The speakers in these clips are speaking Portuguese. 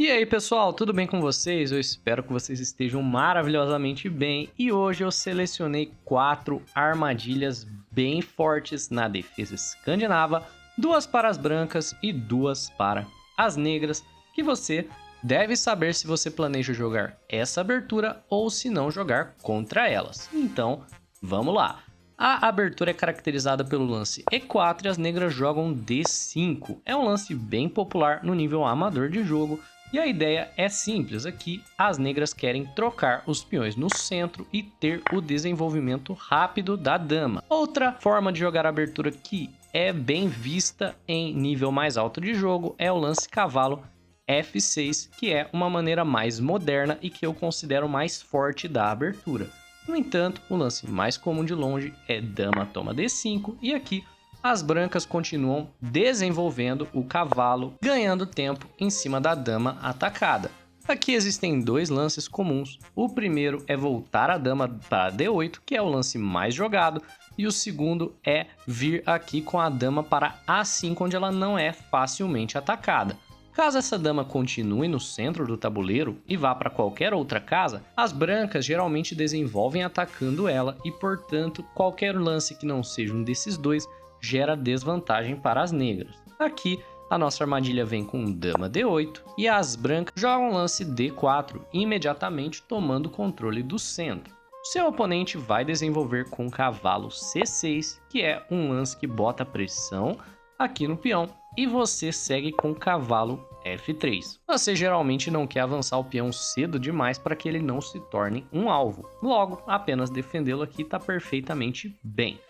E aí pessoal, tudo bem com vocês? Eu espero que vocês estejam maravilhosamente bem e hoje eu selecionei 4 armadilhas bem fortes na defesa escandinava, 2 para as brancas e 2 para as negras, que você deve saber se você planeja jogar essa abertura ou se não jogar contra elas. Então, vamos lá! A abertura é caracterizada pelo lance E4 e as negras jogam D5. É um lance bem popular no nível amador de jogo. E a ideia é simples aqui, as negras querem trocar os peões no centro e ter o desenvolvimento rápido da dama. Outra forma de jogar a abertura que é bem vista em nível mais alto de jogo é o lance cavalo F6, que é uma maneira mais moderna e que eu considero mais forte da abertura. No entanto, o lance mais comum de longe é dama toma D5 e aqui as brancas continuam desenvolvendo o cavalo, ganhando tempo em cima da dama atacada. Aqui existem 2 lances comuns. O primeiro é voltar a dama para D8, que é o lance mais jogado, e o segundo é vir aqui com a dama para A5, onde ela não é facilmente atacada. Caso essa dama continue no centro do tabuleiro e vá para qualquer outra casa, as brancas geralmente desenvolvem atacando ela e, portanto, qualquer lance que não seja um desses dois gera desvantagem para as negras. Aqui, a nossa armadilha vem com dama D8 e as brancas jogam lance D4, imediatamente tomando o controle do centro. Seu oponente vai desenvolver com cavalo C6, que é um lance que bota pressão aqui no peão, e você segue com cavalo F3. Você geralmente não quer avançar o peão cedo demais para que ele não se torne um alvo. Logo, apenas defendê-lo aqui está perfeitamente bem.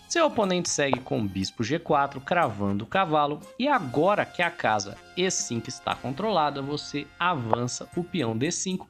Seu oponente segue com bispo G4, cravando o cavalo, e agora que a casa E5 está controlada, você avança o peão D5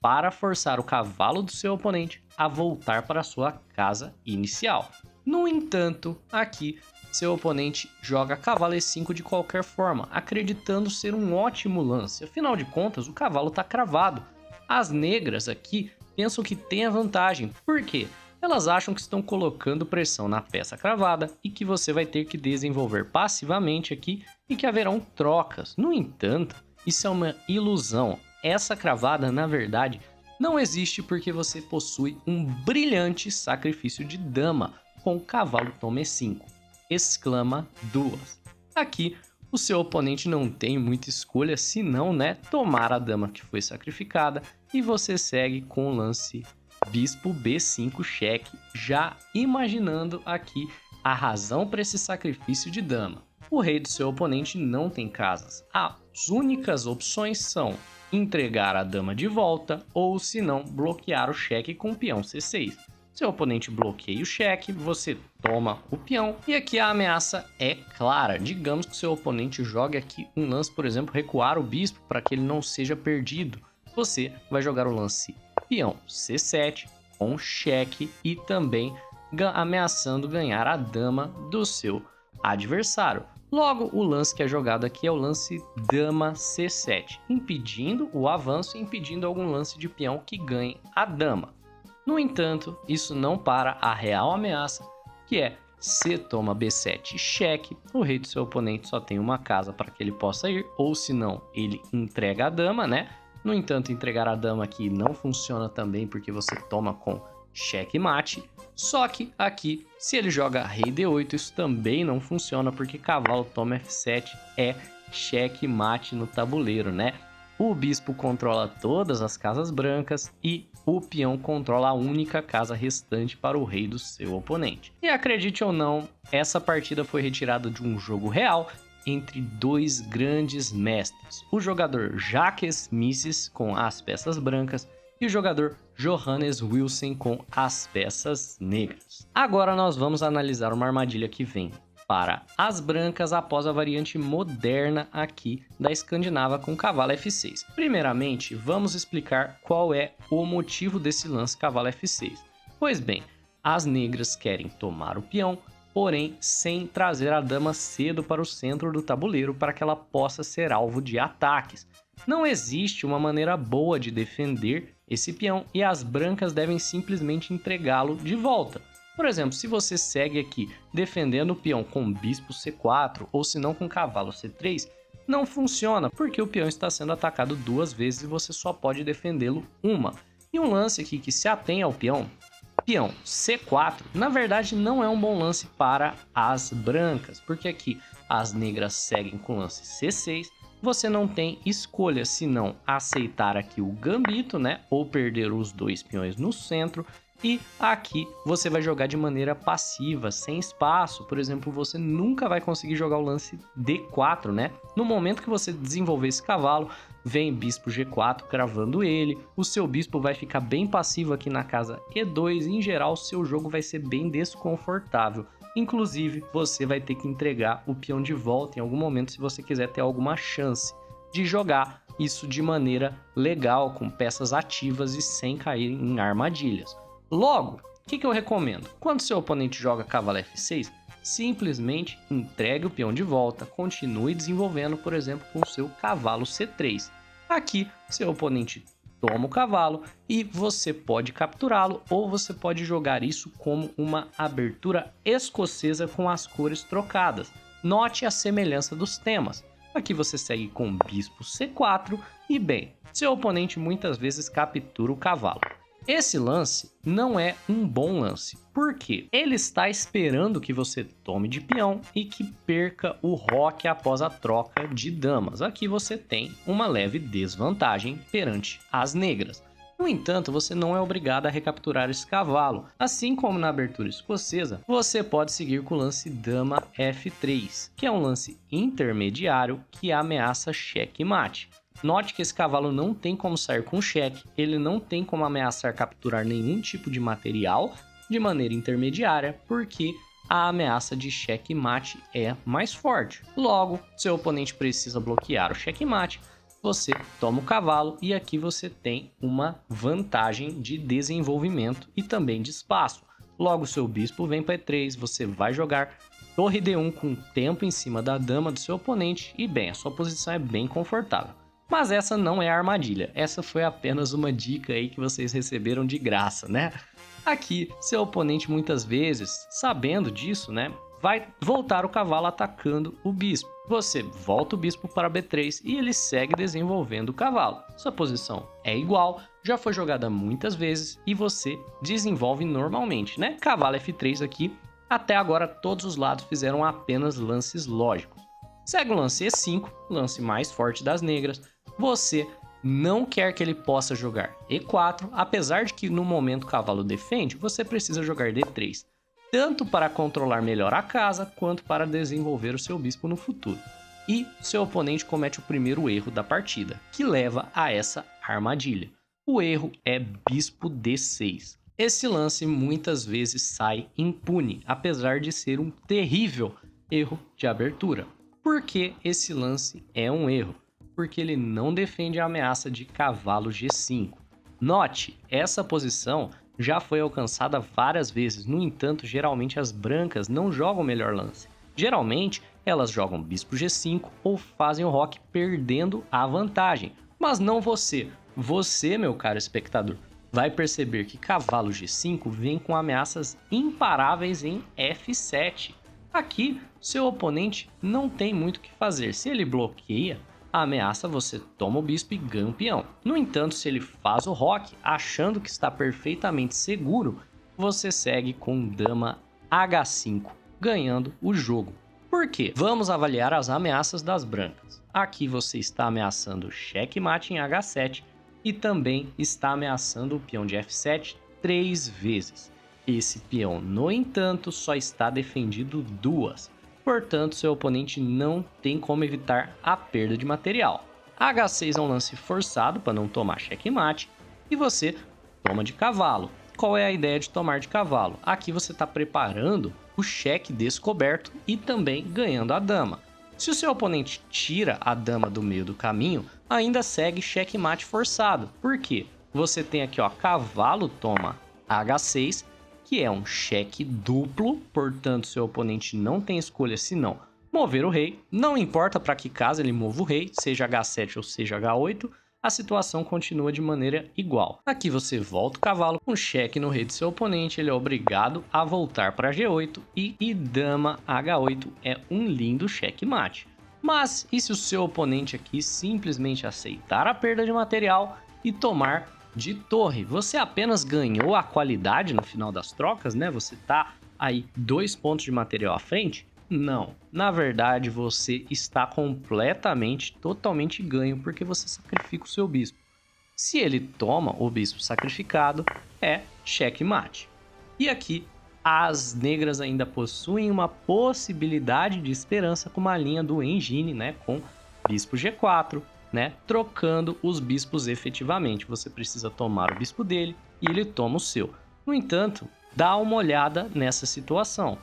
para forçar o cavalo do seu oponente a voltar para sua casa inicial. No entanto, aqui seu oponente joga cavalo E5 de qualquer forma, acreditando ser um ótimo lance. Afinal de contas, o cavalo está cravado. As negras aqui pensam que tem a vantagem. Por quê? Elas acham que estão colocando pressão na peça cravada e que você vai ter que desenvolver passivamente aqui e que haverão trocas. No entanto, isso é uma ilusão. Essa cravada, na verdade, não existe porque você possui um brilhante sacrifício de dama com cavalo toma E5. Exclama duas. Aqui, o seu oponente não tem muita escolha senão, tomar a dama que foi sacrificada e você segue com o lance bispo B5 cheque, já imaginando aqui a razão para esse sacrifício de dama. O rei do seu oponente não tem casas. As únicas opções são entregar a dama de volta ou, se não, bloquear o cheque com o peão C6. Seu oponente bloqueia o cheque, você toma o peão e aqui a ameaça é clara. Digamos que seu oponente jogue aqui um lance, por exemplo, recuar o bispo para que ele não seja perdido. Você vai jogar o lance peão C7 com cheque e também ameaçando ganhar a dama do seu adversário. Logo, o lance que é jogado aqui é o lance dama C7, impedindo o avanço e impedindo algum lance de peão que ganhe a dama. No entanto, isso não para a real ameaça, que é C toma B7 cheque, o rei do seu oponente só tem uma casa para que ele possa ir, ou se não, ele entrega a dama, No entanto, entregar a dama aqui não funciona também porque você toma com cheque mate. Só que aqui, se ele joga rei D8, isso também não funciona porque cavalo toma F7 é cheque mate no tabuleiro, O bispo controla todas as casas brancas e o peão controla a única casa restante para o rei do seu oponente. E acredite ou não, essa partida foi retirada de um jogo real entre 2 grandes mestres, o jogador Jacques Misses com as peças brancas e o jogador Johannes Wilson com as peças negras. Agora nós vamos analisar uma armadilha que vem para as brancas após a variante moderna aqui da escandinava com cavalo F6. Primeiramente, vamos explicar qual é o motivo desse lance cavalo F6. Pois bem, as negras querem tomar o peão, porém sem trazer a dama cedo para o centro do tabuleiro para que ela possa ser alvo de ataques. Não existe uma maneira boa de defender esse peão e as brancas devem simplesmente entregá-lo de volta. Por exemplo, se você segue aqui defendendo o peão com bispo C4 ou se não com cavalo C3, não funciona, porque o peão está sendo atacado 2 vezes e você só pode defendê-lo uma. E um lance aqui que se atém ao peão C4, na verdade não é um bom lance para as brancas, porque aqui as negras seguem com o lance C6, você não tem escolha senão aceitar aqui o gambito, né, ou perder os 2 peões no centro, e aqui você vai jogar de maneira passiva, sem espaço. Por exemplo, você nunca vai conseguir jogar o lance D4, né? No momento que você desenvolver esse cavalo, vem bispo G4 cravando ele, o seu bispo vai ficar bem passivo aqui na casa E2 e em geral o seu jogo vai ser bem desconfortável. Inclusive, você vai ter que entregar o peão de volta em algum momento se você quiser ter alguma chance de jogar isso de maneira legal, com peças ativas e sem cair em armadilhas. Logo, o que eu recomendo? Quando seu oponente joga cavalo F6, simplesmente entregue o peão de volta, continue desenvolvendo, por exemplo, com o seu cavalo C3. Aqui, seu oponente toma o cavalo e você pode capturá-lo ou você pode jogar isso como uma abertura escocesa com as cores trocadas. Note a semelhança dos temas. Aqui você segue com bispo C4 e bem, seu oponente muitas vezes captura o cavalo. Esse lance não é um bom lance, porque ele está esperando que você tome de peão e que perca o roque após a troca de damas. Aqui você tem uma leve desvantagem perante as negras. No entanto, você não é obrigado a recapturar esse cavalo. Assim como na abertura escocesa, você pode seguir com o lance dama F3, que é um lance intermediário que ameaça checkmate. Note que esse cavalo não tem como sair com cheque, ele não tem como ameaçar capturar nenhum tipo de material de maneira intermediária, porque a ameaça de checkmate é mais forte. Logo, seu oponente precisa bloquear o checkmate, você toma o cavalo e aqui você tem uma vantagem de desenvolvimento e também de espaço. Logo, seu bispo vem para E3, você vai jogar torre D1 com tempo em cima da dama do seu oponente e bem, a sua posição é bem confortável. Mas essa não é a armadilha, essa foi apenas uma dica aí que vocês receberam de graça, né? Aqui, seu oponente muitas vezes, sabendo disso, né, vai voltar o cavalo atacando o bispo. Você volta o bispo para B3 e ele segue desenvolvendo o cavalo. Sua posição é igual, já foi jogada muitas vezes e você desenvolve normalmente, né? Cavalo F3 aqui, até agora todos os lados fizeram apenas lances lógicos. Segue o lance E5, lance mais forte das negras. Você não quer que ele possa jogar E4, apesar de que no momento o cavalo defende, você precisa jogar D3, tanto para controlar melhor a casa, quanto para desenvolver o seu bispo no futuro. E seu oponente comete o primeiro erro da partida, que leva a essa armadilha. O erro é bispo D6. Esse lance muitas vezes sai impune, apesar de ser um terrível erro de abertura. Por que esse lance é um erro? Porque ele não defende a ameaça de cavalo G5. Note, essa posição já foi alcançada várias vezes, no entanto, geralmente as brancas não jogam o melhor lance. Geralmente, elas jogam bispo G5 ou fazem o roque perdendo a vantagem. Mas não você. Você, meu caro espectador, vai perceber que cavalo G5 vem com ameaças imparáveis em F7. Aqui, seu oponente não tem muito o que fazer. Se ele bloqueia a ameaça, você toma o bispo e ganha o peão. No entanto, se ele faz o roque, achando que está perfeitamente seguro, você segue com dama H5, ganhando o jogo. Por quê? Vamos avaliar as ameaças das brancas. Aqui você está ameaçando checkmate em H7 e também está ameaçando o peão de F7 3 vezes. Esse peão, no entanto, só está defendido 2. Portanto, seu oponente não tem como evitar a perda de material. H6 é um lance forçado para não tomar checkmate e você toma de cavalo. Qual é a ideia de tomar de cavalo? Aqui você está preparando o cheque descoberto e também ganhando a dama. Se o seu oponente tira a dama do meio do caminho, ainda segue checkmate forçado. Por quê? Você tem aqui, ó, cavalo toma H6, que é um cheque duplo, portanto seu oponente não tem escolha senão mover o rei. Não importa para que casa ele mova o rei, seja H7 ou seja H8, a situação continua de maneira igual. Aqui você volta o cavalo com cheque no rei do seu oponente, ele é obrigado a voltar para G8 e dama H8 é um lindo checkmate. Mas e se o seu oponente aqui simplesmente aceitar a perda de material e tomar de torre? Você apenas ganhou a qualidade no final das trocas, né? Você tá aí 2 pontos de material à frente? Não, na verdade você está totalmente ganho, porque você sacrifica o seu bispo. Se ele toma o bispo sacrificado, é checkmate. E aqui, as negras ainda possuem uma possibilidade de esperança com uma linha do engine, né, com bispo G4, né, trocando os bispos efetivamente. Você precisa tomar o bispo dele e ele toma o seu. No entanto, dá uma olhada nessa situação.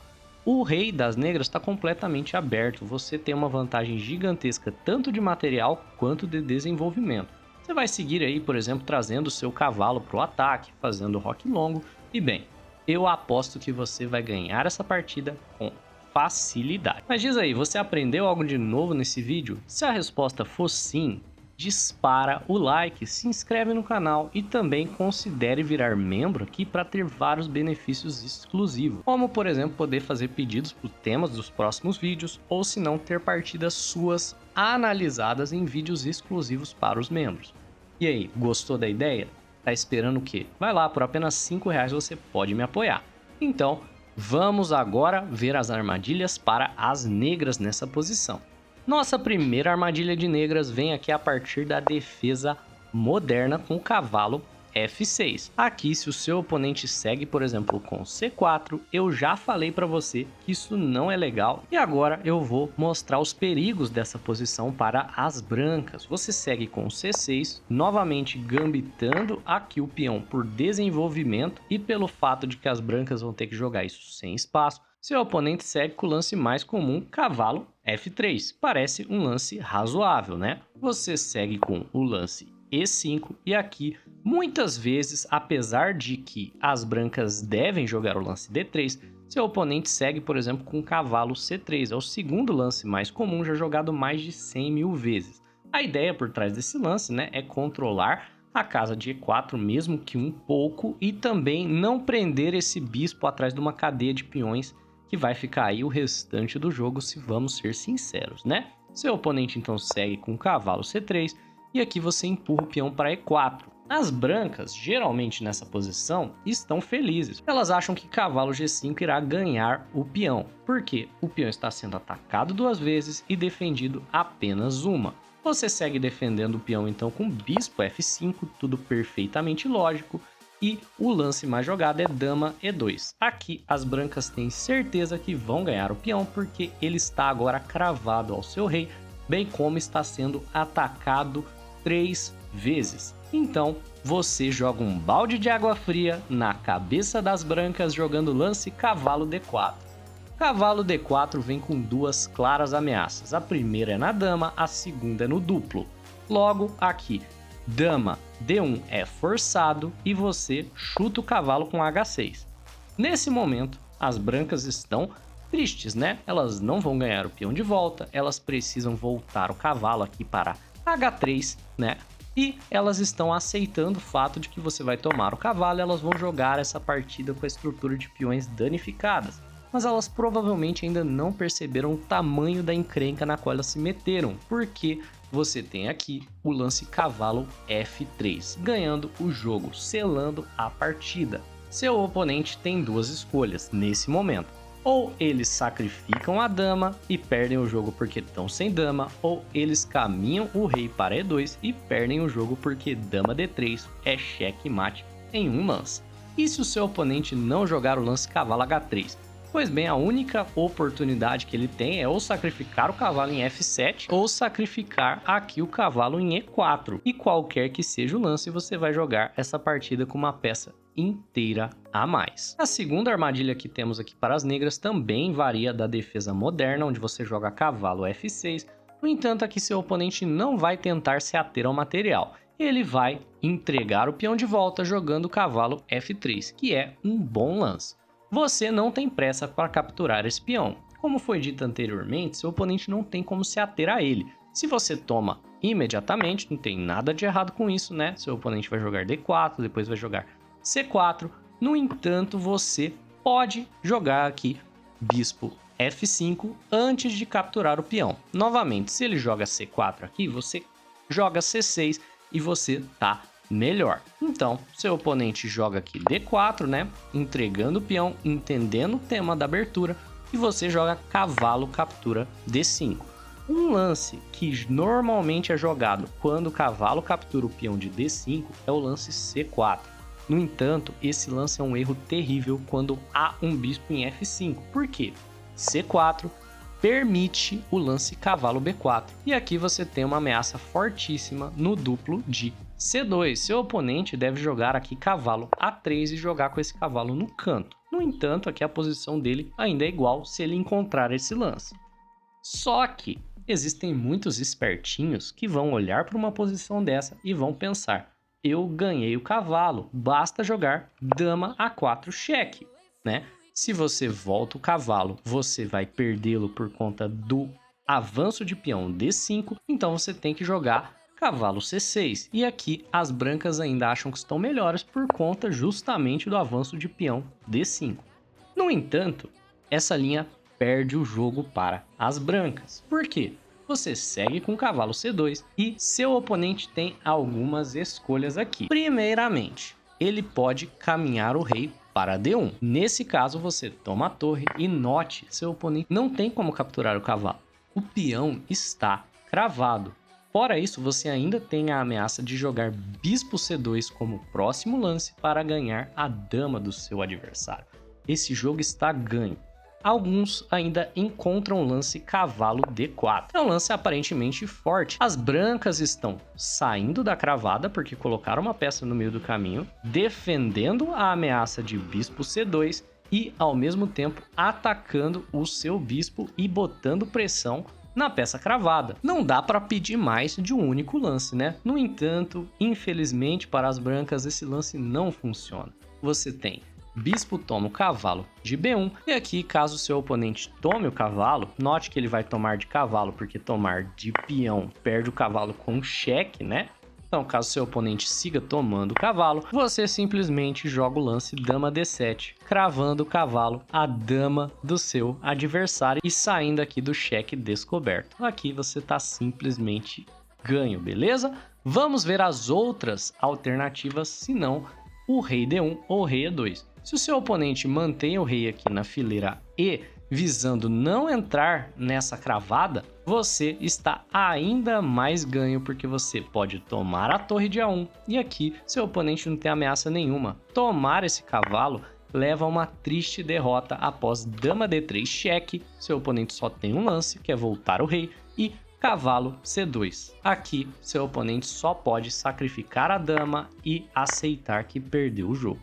O rei das negras está completamente aberto. Você tem uma vantagem gigantesca tanto de material quanto de desenvolvimento. Você vai seguir aí, por exemplo, trazendo o seu cavalo para o ataque, fazendo roque longo. E bem, eu aposto que você vai ganhar essa partida com facilidade. Mas diz aí, você aprendeu algo de novo nesse vídeo? Se a resposta for sim, dispara o like, se inscreve no canal e também considere virar membro aqui para ter vários benefícios exclusivos, como por exemplo poder fazer pedidos por temas dos próximos vídeos, ou se não ter partidas suas analisadas em vídeos exclusivos para os membros. E aí, gostou da ideia? Tá esperando o quê? Vai lá, por apenas R$5 você pode me apoiar. Então, vamos agora ver as armadilhas para as negras nessa posição. Nossa primeira armadilha de negras vem aqui a partir da defesa moderna com o cavalo F6. Aqui, se o seu oponente segue, por exemplo, com C4, eu já falei para você que isso não é legal e agora eu vou mostrar os perigos dessa posição para as brancas. Você segue com C6, novamente gambitando aqui o peão por desenvolvimento e pelo fato de que as brancas vão ter que jogar isso sem espaço. Seu oponente segue com o lance mais comum, cavalo F3. Parece um lance razoável, né? Você segue com o lance E5 e aqui, muitas vezes, apesar de que as brancas devem jogar o lance D3, seu oponente segue, por exemplo, com o cavalo C3. É o segundo lance mais comum, já jogado mais de 100 mil vezes. A ideia por trás desse lance, né, é controlar a casa de E4, mesmo que um pouco, e também não prender esse bispo atrás de uma cadeia de peões que vai ficar aí o restante do jogo, se vamos ser sinceros, né? Seu oponente então segue com o cavalo C3 e aqui você empurra o peão para E4. As brancas, geralmente nessa posição, estão felizes. Elas acham que cavalo G5 irá ganhar o peão, porque o peão está sendo atacado 2 vezes e defendido apenas uma. Você segue defendendo o peão então com bispo F5, tudo perfeitamente lógico. E o lance mais jogado é dama E2. Aqui as brancas têm certeza que vão ganhar o peão porque ele está agora cravado ao seu rei, bem como está sendo atacado 3 vezes. Então você joga um balde de água fria na cabeça das brancas jogando lance cavalo D4. Cavalo D4 vem com 2 claras ameaças. A primeira é na dama, a segunda é no duplo. Logo aqui, dama D1 é forçado e você chuta o cavalo com H6. Nesse momento, as brancas estão tristes, né? Elas não vão ganhar o peão de volta, elas precisam voltar o cavalo aqui para H3, né? E elas estão aceitando o fato de que você vai tomar o cavalo e elas vão jogar essa partida com a estrutura de peões danificadas. Mas elas provavelmente ainda não perceberam o tamanho da encrenca na qual elas se meteram, porque você tem aqui o lance cavalo F3, ganhando o jogo, selando a partida. Seu oponente tem 2 escolhas nesse momento. Ou eles sacrificam a dama e perdem o jogo porque estão sem dama, ou eles caminham o rei para E2 e perdem o jogo porque dama D3 é checkmate em um lance. E se o seu oponente não jogar o lance cavalo H3? Pois bem, a única oportunidade que ele tem é ou sacrificar o cavalo em F7 ou sacrificar aqui o cavalo em E4. E qualquer que seja o lance, você vai jogar essa partida com uma peça inteira a mais. A segunda armadilha que temos aqui para as negras também varia da defesa moderna, onde você joga cavalo F6. No entanto, aqui seu oponente não vai tentar se ater ao material. Ele vai entregar o peão de volta jogando o cavalo F3, que é um bom lance. Você não tem pressa para capturar esse peão. Como foi dito anteriormente, seu oponente não tem como se ater a ele. Se você toma imediatamente, não tem nada de errado com isso, né? Seu oponente vai jogar D4, depois vai jogar C4. No entanto, você pode jogar aqui bispo F5 antes de capturar o peão. Novamente, se ele joga C4 aqui, você joga C6 e você tá melhor. Então, seu oponente joga aqui D4, né? Entregando o peão, entendendo o tema da abertura, e você joga cavalo captura D5. Um lance que normalmente é jogado quando o cavalo captura o peão de D5 é o lance C4. No entanto, esse lance é um erro terrível quando há um bispo em F5. Por quê? C4 permite o lance cavalo B4. E aqui você tem uma ameaça fortíssima no duplo de C2. Seu oponente deve jogar aqui cavalo A3 e jogar com esse cavalo no canto. No entanto, aqui a posição dele ainda é igual se ele encontrar esse lance. Só que existem muitos espertinhos que vão olhar para uma posição dessa e vão pensar: eu ganhei o cavalo, basta jogar dama A4 cheque, né? Se você volta o cavalo, você vai perdê-lo por conta do avanço de peão D5, então você tem que jogar cavalo C6. E aqui as brancas ainda acham que estão melhores por conta justamente do avanço de peão D5. No entanto, essa linha perde o jogo para as brancas. Por quê? Você segue com o cavalo C2 e seu oponente tem algumas escolhas aqui. Primeiramente, ele pode caminhar o rei para D1. Nesse caso, você toma a torre e note, seu oponente não tem como capturar o cavalo. O peão está cravado. Fora isso, você ainda tem a ameaça de jogar bispo C2 como próximo lance para ganhar a dama do seu adversário. Esse jogo está ganho. Alguns ainda encontram o lance cavalo D4. É um lance aparentemente forte. As brancas estão saindo da cravada porque colocaram uma peça no meio do caminho, defendendo a ameaça de bispo C2 e, ao mesmo tempo, atacando o seu bispo e botando pressão na peça cravada. Não dá para pedir mais de um único lance, né? No entanto, infelizmente para as brancas, esse lance não funciona. Você tem bispo toma o cavalo de B1, e aqui, caso seu oponente tome o cavalo, note que ele vai tomar de cavalo, porque tomar de peão perde o cavalo com cheque, né? Então, caso seu oponente siga tomando o cavalo, você simplesmente joga o lance dama D7, cravando o cavalo à dama do seu adversário e saindo aqui do cheque descoberto. Aqui você tá simplesmente ganho, beleza? Vamos ver as outras alternativas, se não o rei D1 ou rei E2. Se o seu oponente mantém o rei aqui na fileira E, visando não entrar nessa cravada, você está ainda mais ganho, porque você pode tomar a torre de A1 e aqui seu oponente não tem ameaça nenhuma. Tomar esse cavalo leva a uma triste derrota após dama D3 cheque, seu oponente só tem um lance, que é voltar o rei, e cavalo C2. Aqui, seu oponente só pode sacrificar a dama e aceitar que perdeu o jogo.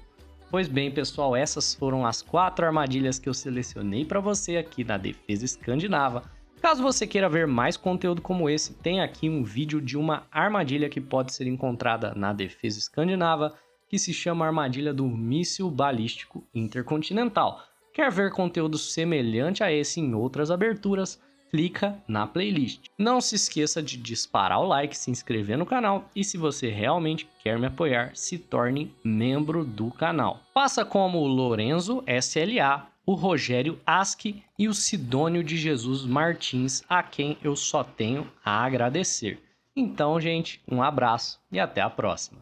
Pois bem, pessoal, essas foram as 4 armadilhas que eu selecionei para você aqui na Defesa Escandinava. Caso você queira ver mais conteúdo como esse, tem aqui um vídeo de uma armadilha que pode ser encontrada na Defesa Escandinava, que se chama Armadilha do Míssil Balístico Intercontinental. Quer ver conteúdo semelhante a esse em outras aberturas? Clica na playlist. Não se esqueça de disparar o like, se inscrever no canal e, se você realmente quer me apoiar, se torne membro do canal. Faça como o Lorenzo SLA, o Rogério Aski e o Sidônio de Jesus Martins, a quem eu só tenho a agradecer. Então, gente, um abraço e até a próxima.